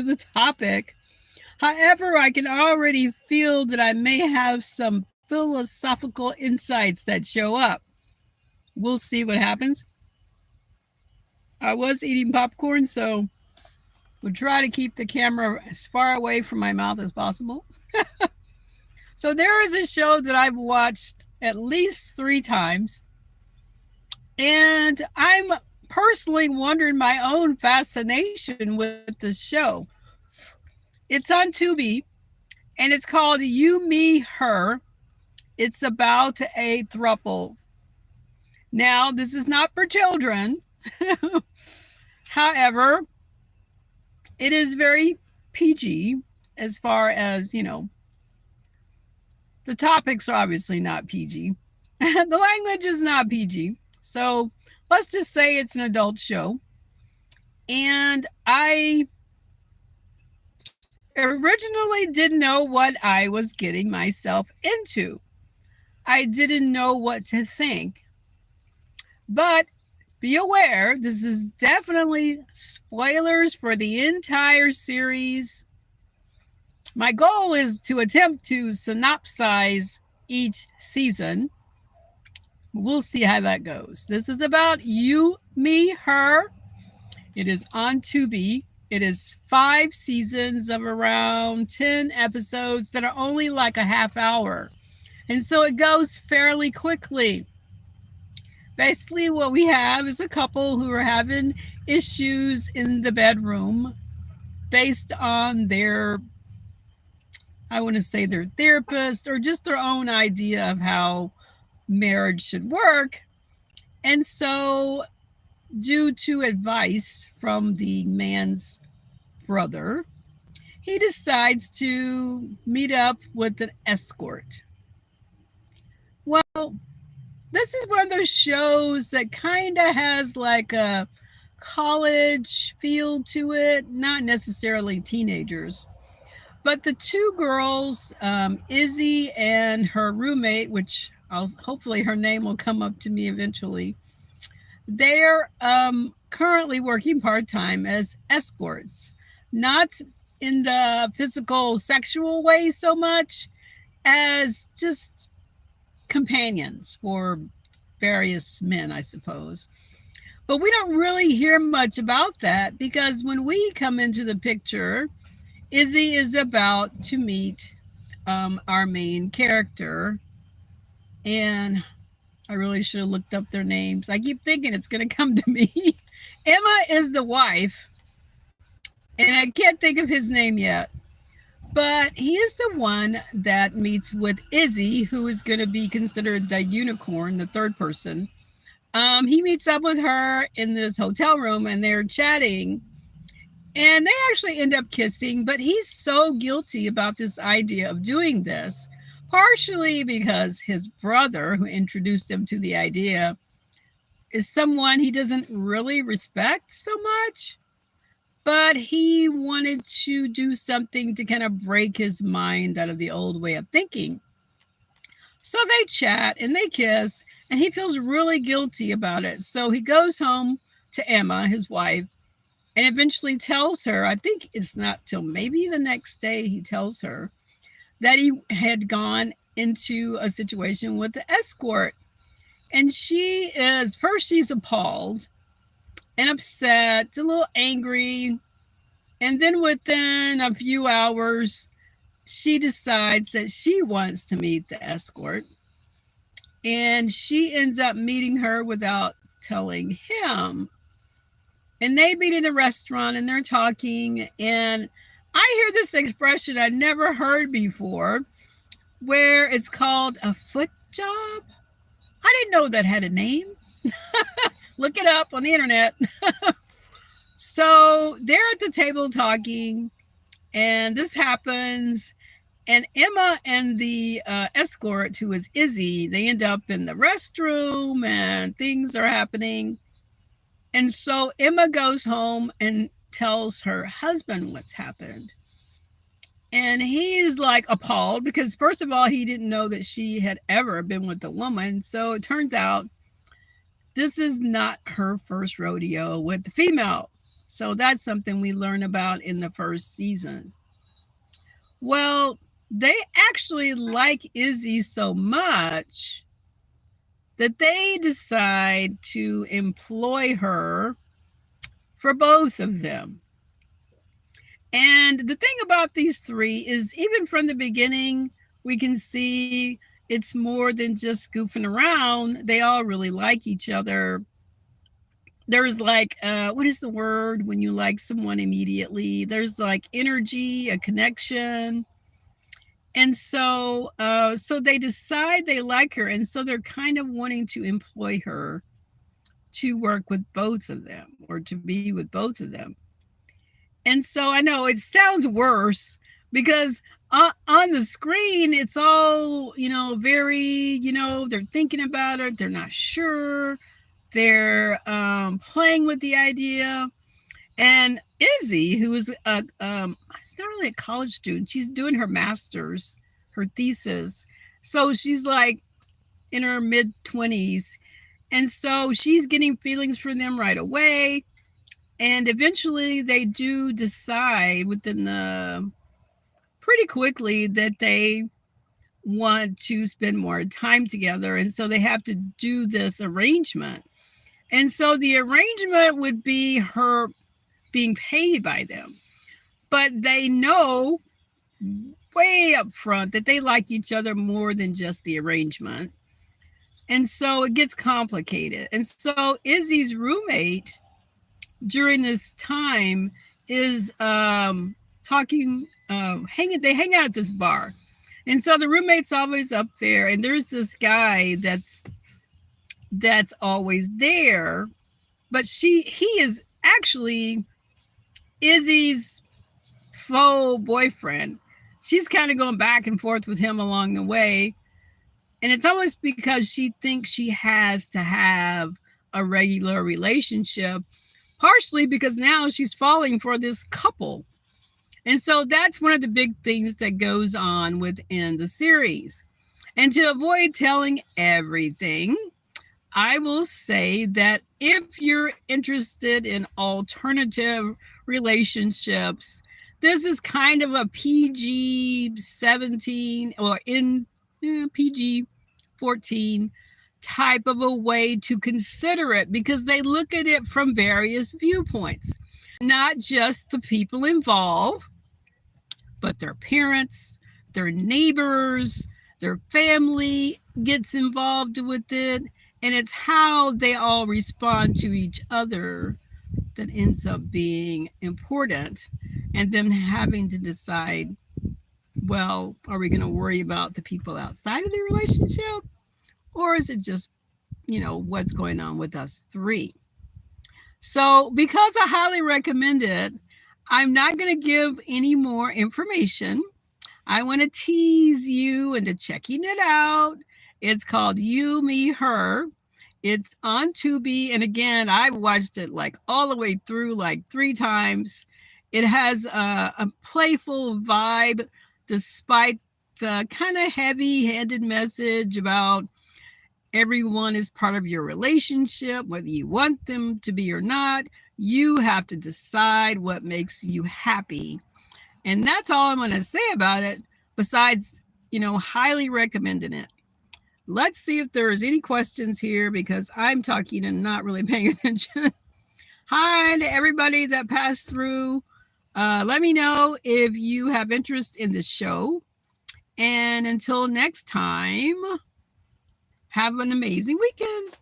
the topic. However, I can already feel that I may have some philosophical insights that show up. We'll see what happens. I was eating popcorn, so we'll try to keep the camera as far away from my mouth as possible. So, there is a show that I've watched at least 3 times, and I'm personally wondering my own fascination with the show. It's on Tubi, and it's called You, Me, Her. It's about a thruple. Now, this is not for children. However, it is very PG as far as, the topics are obviously not PG. The language is not PG. So let's just say it's an adult show. And I originally didn't know what I was getting myself into. I didn't know what to think. But be aware, this is definitely spoilers for the entire series. My goal is to attempt to synopsize each season. We'll see how that goes. This is about You, Me, Her. It is on Tubi. It is 5 seasons of around 10 episodes that are only like a half hour. And so it goes fairly quickly. Basically, what we have is a couple who are having issues in the bedroom based on their, I want to say their therapist or just their own idea of how marriage should work. And so, due to advice from the man's brother, he decides to meet up with an escort. Well, this is one of those shows that kind of has like a college feel to it, not necessarily teenagers. But the 2 girls, Izzy and her roommate, which hopefully her name will come up to me eventually, they're currently working part time as escorts, not in the physical sexual way so much as just companions for various men, I suppose. But we don't really hear much about that because when we come into the picture, Izzy is about to meet our main character. And I really should have looked up their names. I keep thinking it's going to come to me. Emma is the wife. And I can't think of his name yet. But he is the one that meets with Izzy, who is going to be considered the unicorn, the third person. He meets up with her in this hotel room and they're chatting. And they actually end up kissing, but he's so guilty about this idea of doing this, partially because his brother, who introduced him to the idea, is someone he doesn't really respect so much. But he wanted to do something to kind of break his mind out of the old way of thinking. So they chat and they kiss, and he feels really guilty about it. So he goes home to Emma, his wife, and eventually tells her, I think it's not till maybe the next day, he tells her that he had gone into a situation with the escort. And she is, first, she's appalled and upset, a little angry. And then within a few hours, she decides that she wants to meet the escort. And she ends up meeting her without telling him. And they meet in a restaurant and they're talking. And I hear this expression I never heard before, where it's called a foot job. I didn't know that had a name. Look it up on the internet. So they're at the table talking, and this happens. And Emma and the escort, who is Izzy, they end up in the restroom and things are happening. And so Emma goes home and tells her husband what's happened. And he's like appalled because, first of all, he didn't know that she had ever been with a woman. So it turns out this is not her first rodeo with the female. So that's something we learn about in the first season. Well, they actually like Izzy so much that they decide to employ her for both of them. And the thing about these three is, even from the beginning, we can see it's more than just goofing around. They all really like each other. There's like, what is the word when you like someone immediately? There's like energy, a connection. And so they decide they like her. And so they're kind of wanting to employ her to work with both of them, or to be with both of them. And so I know it sounds worse because on the screen, it's all, very, they're thinking about it. They're not sure. They're playing with the idea. And Izzy, who is she's not really a college student. She's doing her master's, her thesis. So she's like in her mid-20s. And so she's getting feelings for them right away. And eventually they do decide pretty quickly that they want to spend more time together. And so they have to do this arrangement. And so the arrangement would be her being paid by them. But they know way up front that they like each other more than just the arrangement. And so it gets complicated. And so Izzy's roommate during this time is talking, they hang out at this bar. And so the roommate's always up there, and there's this guy that's always there, but he is actually Izzy's faux boyfriend. She's kind of going back and forth with him along the way. And it's almost because she thinks she has to have a regular relationship, partially because now she's falling for this couple. And so that's one of the big things that goes on within the series. And to avoid telling everything, I will say that if you're interested in alternative relationships, this is kind of a PG-17 or in PG-14 type of a way to consider it, because they look at it from various viewpoints, not just the people involved, but their parents, their neighbors, their family gets involved with it, and it's how they all respond to each other that ends up being important, and them having to decide, well, are we going to worry about the people outside of the relationship, or is it just, what's going on with us three? So because I highly recommend it, I'm not going to give any more information. I want to tease you into checking it out. It's called You, Me, Her. It's on Tubi. And again, I've watched it like all the way through like 3 times. It has a playful vibe, despite the kind of heavy-handed message about everyone is part of your relationship, whether you want them to be or not. You have to decide what makes you happy. And that's all I'm going to say about it, besides, highly recommending it. Let's see if there's any questions here, because I'm talking and not really paying attention. Hi to everybody that passed through. Let me know if you have interest in the show. And until next time, have an amazing weekend.